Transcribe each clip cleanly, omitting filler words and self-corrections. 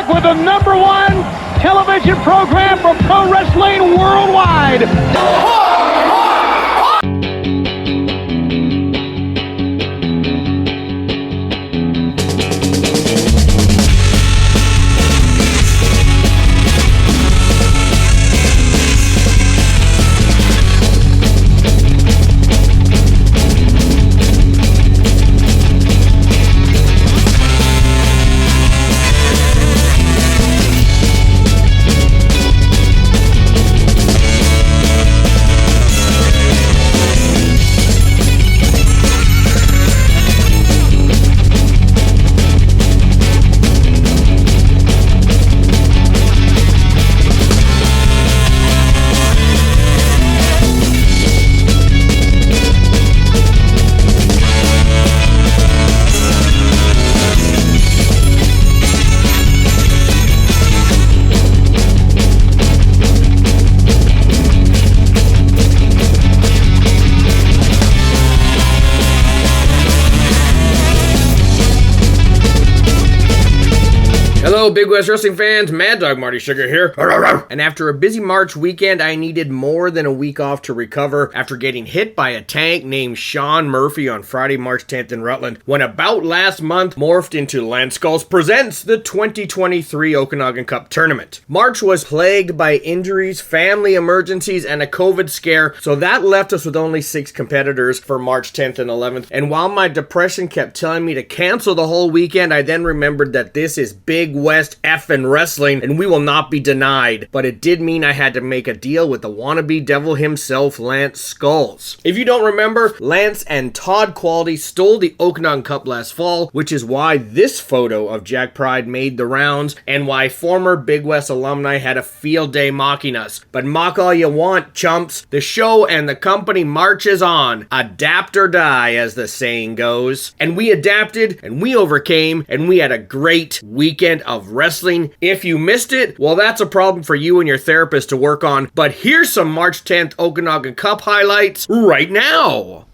back with the #1 television program for pro wrestling worldwide. Hello, Big West Wrestling fans. Mad Dog Marty Sugar here. And after a busy March weekend, I needed more than a week off to recover after getting hit by a tank named Sean Murphy on Friday, March 10th in Rutland, when about last month morphed into Lance Skullz presents the 2023 Okanagan Cup Tournament. March was plagued by injuries, family emergencies, and a COVID scare, so that left us with only 6 competitors for March 10th and 11th. And while my depression kept telling me to cancel the whole weekend, I then remembered that this is Big West effing wrestling and we will not be denied. But it did mean I had to make a deal with the wannabe devil himself, Lance Skullz. If you don't remember, Lance and Todd Quality stole the Okanagan Cup last fall, which is why this photo of Jack Pride made the rounds and why former Big West alumni had a field day mocking us. But mock all you want, chumps. The show and the company marches on. Adapt or die, as the saying goes. And we adapted and we overcame and we had a great weekend of wrestling. If you missed it, well, that's a problem for you and your therapist to work on. But here's some March 10th Okanagan Cup highlights right now.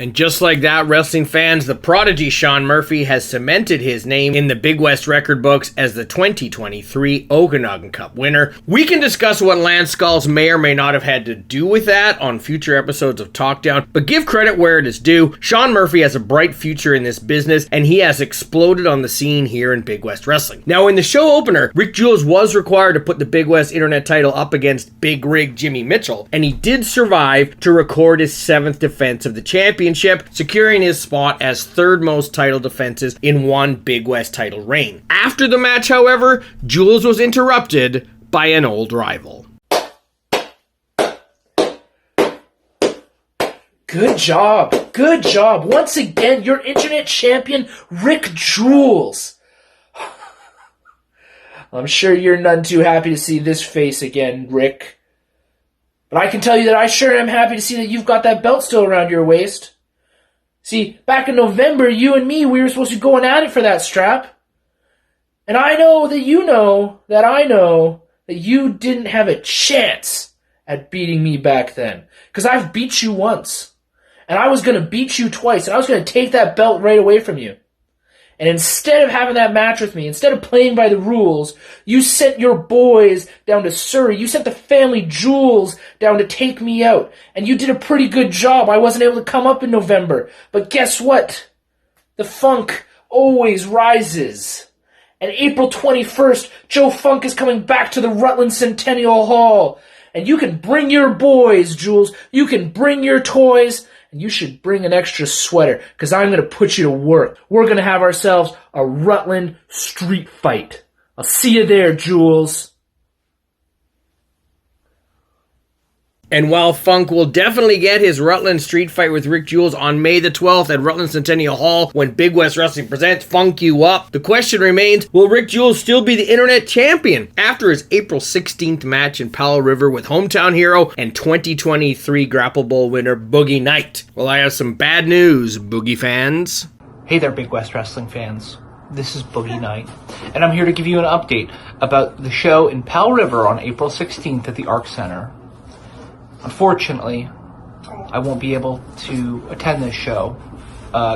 And just like that, wrestling fans, the prodigy Sean Murphy has cemented his name in the Big West record books as the 2023 Okanagan Cup winner. We can discuss what Lance Skullz may or may not have had to do with that on future episodes of TalkDown, but give credit where it is due. Sean Murphy has a bright future in this business, and he has exploded on the scene here in Big West Wrestling. Now, in the show opener, Rick Jules was required to put the Big West Internet title up against Big Rig Jimmy Mitchell, and he did survive to record his 7th defense of the championship, securing his spot as 3rd most title defenses in one Big West title reign. After the match, however, Jules was interrupted by an old rival. Good job. Good job. Once again, your internet champion, Rick Jules. I'm sure you're none too happy to see this face again, Rick. But I can tell you that I sure am happy to see that you've got that belt still around your waist. See, back in November, you and me, we were supposed to be going at it for that strap. And I know that you know that I know that you didn't have a chance at beating me back then. Because I've beat you once. And I was going to beat you twice. And I was going to take that belt right away from you. And instead of having that match with me, instead of playing by the rules, you sent your boys down to Surrey. You sent the family jewels down to take me out. And you did a pretty good job. I wasn't able to come up in November. But guess what? The Funk always rises. And April 21st, Joe Funk is coming back to the Rutland Centennial Hall. And you can bring your boys, Jules. You can bring your toys. And you should bring an extra sweater, because I'm going to put you to work. We're going to have ourselves a Rutland street fight. I'll see you there, Jules. And while Funk will definitely get his Rutland street fight with Rick Jules on May the 12th at Rutland Centennial Hall when Big West Wrestling presents Funk You Up, the question remains, will Rick Jules still be the internet champion after his April 16th match in Powell River with hometown hero and 2023 Grapple Bowl winner Boogie Knight? Well, I have some bad news, Boogie fans. Hey there, Big West Wrestling fans. This is Boogie Knight, and I'm here to give you an update about the show in Powell River on April 16th at the Arc Center. Unfortunately, I won't be able to attend this show,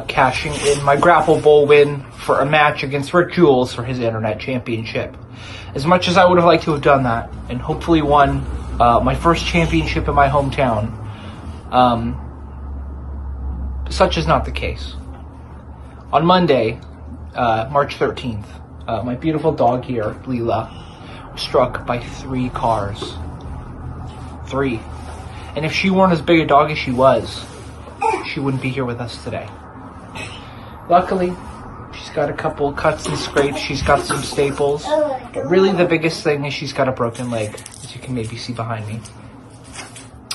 cashing in my Grapple Bowl win for a match against Rick Jules for his Internet Championship. As much as I would have liked to have done that, and hopefully won my first championship in my hometown, such is not the case. On Monday, March 13th, my beautiful dog here, Leela, was struck by 3 cars. 3. And if she weren't as big a dog as she was, she wouldn't be here with us today. Luckily, she's got a couple cuts and scrapes. She's got some staples. But really the biggest thing is she's got a broken leg, as you can maybe see behind me.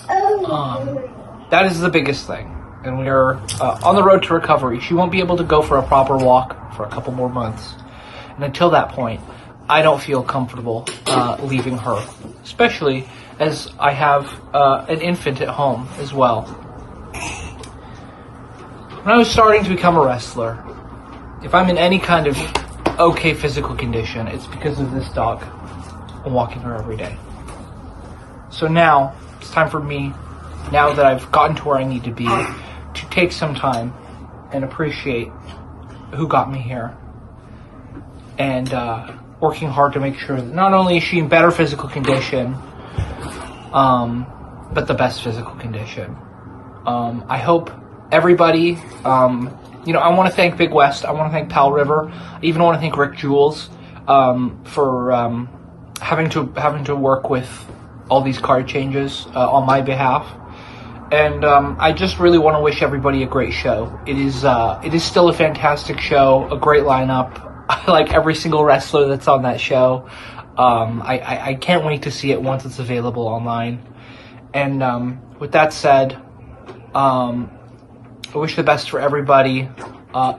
That is the biggest thing. And we are on the road to recovery. She won't be able to go for a proper walk for a couple more months. And until that point, I don't feel comfortable leaving her, especially as I have an infant at home as well. When I was starting to become a wrestler, if I'm in any kind of okay physical condition, it's because of this dog. I'm walking her every day. So now, it's time for me, now that I've gotten to where I need to be, to take some time and appreciate who got me here. And working hard to make sure that not only is she in better physical condition, but the best physical condition. I hope everybody, I want to thank Big West. I want to thank Powell River. I even want to thank Rick Jules for having to work with all these card changes on my behalf. And I just really want to wish everybody a great show. It is still a fantastic show, a great lineup. I like every single wrestler that's on that show. I can't wait to see it once it's available online. And with that said, I wish the best for everybody.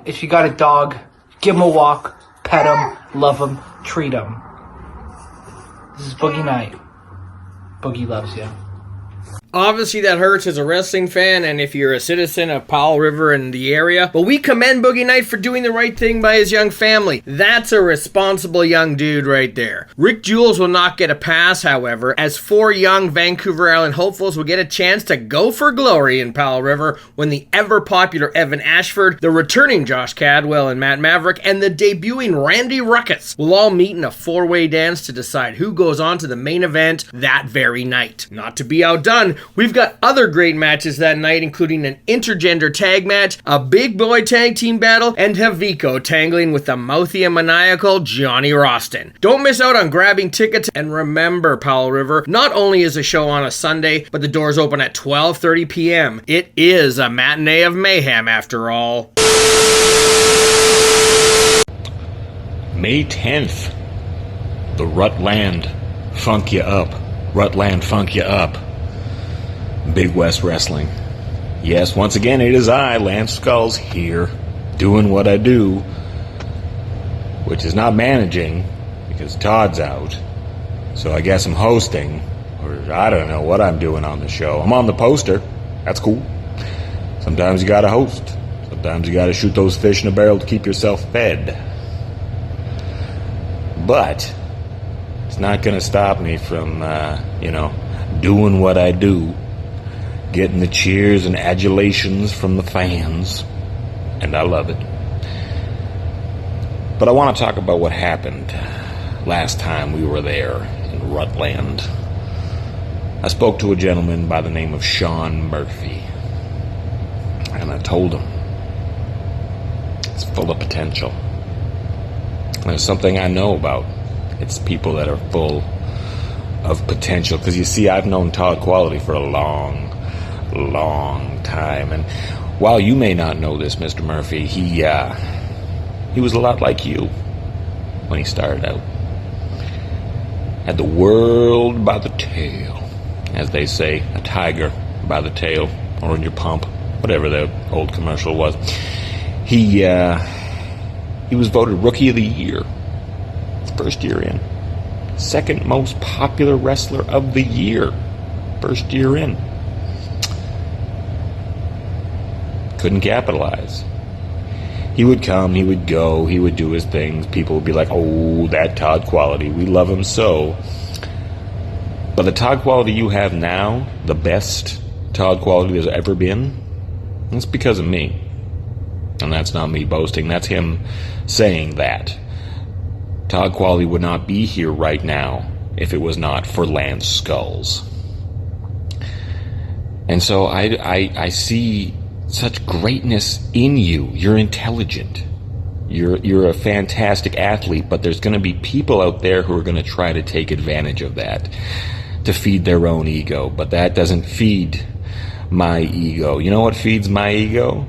If you got a dog, give him a walk, pet him, love him, treat him. This is Boogie Knight. Boogie loves you. Obviously, that hurts as a wrestling fan and if you're a citizen of Powell River and the area, but we commend Boogie Knight for doing the right thing by his young family. That's a responsible young dude right there. Rick Jules will not get a pass, however, as 4 young Vancouver Island hopefuls will get a chance to go for glory in Powell River when the ever-popular Evan Ashford, the returning Josh Cadwell and Matt Maverick, and the debuting Randy Ruckus will all meet in a 4-way dance to decide who goes on to the main event that very night. Not to be outdone, we've got other great matches that night, including an intergender tag match, a big boy tag team battle, and Haviko tangling with the mouthy and maniacal Johnny Roston. Don't miss out on grabbing tickets, and remember, Powell River, not only is the show on a Sunday, but the doors open at 12:30 p.m. It is a matinee of mayhem after all. May 10th, the Rutland Funk Ya Up. Rutland Funk Ya Up. Big West Wrestling. Yes, once again, it is I, Lance Skullz, here, doing what I do, which is not managing, because Todd's out. So I guess I'm hosting, or I don't know what I'm doing on the show. I'm on the poster. That's cool. Sometimes you gotta host. Sometimes you gotta shoot those fish in a barrel to keep yourself fed. But it's not gonna stop me from, doing what I do. Getting the cheers and adulations from the fans, and I love it. But I want to talk about what happened last time we were there in Rutland. I spoke to a gentleman by the name of Sean Murphy, and I told him it's full of potential. There's something I know about. It's people that are full of potential, because you see, I've known Todd Quality for a long time, and while you may not know this, Mr. Murphy, he was a lot like you when he started out. Had the world by the tail, as they say, a tiger by the tail, or in your pump, whatever the old commercial was. He was voted Rookie of the Year, first year in. Second most popular wrestler of the year, first year in. Couldn't capitalize. He would come, he would go, he would do his things. People would be like, oh, that Todd Quality, we love him so. But the Todd Quality you have now, the best Todd Quality there's ever been, it's because of me. And that's not me boasting, that's him saying that. Todd Quality would not be here right now if it was not for Lance Skullz. And so I see such greatness in you. You're intelligent. You're a fantastic athlete, but there's going to be people out there who are going to try to take advantage of that to feed their own ego, but that doesn't feed my ego. You know what feeds my ego?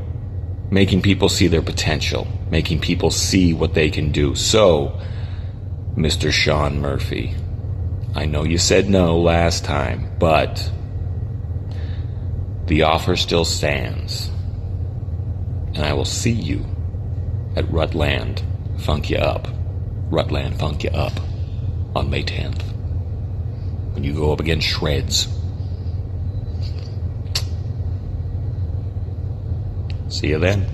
Making people see their potential, making people see what they can do. So, Mr. Sean Murphy, I know you said no last time, but the offer still stands, and I will see you at Rutland Funk Ya Up. Rutland Funk Ya Up on May 10th. When you go up against Shreds. See you then.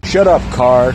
Shut up, car.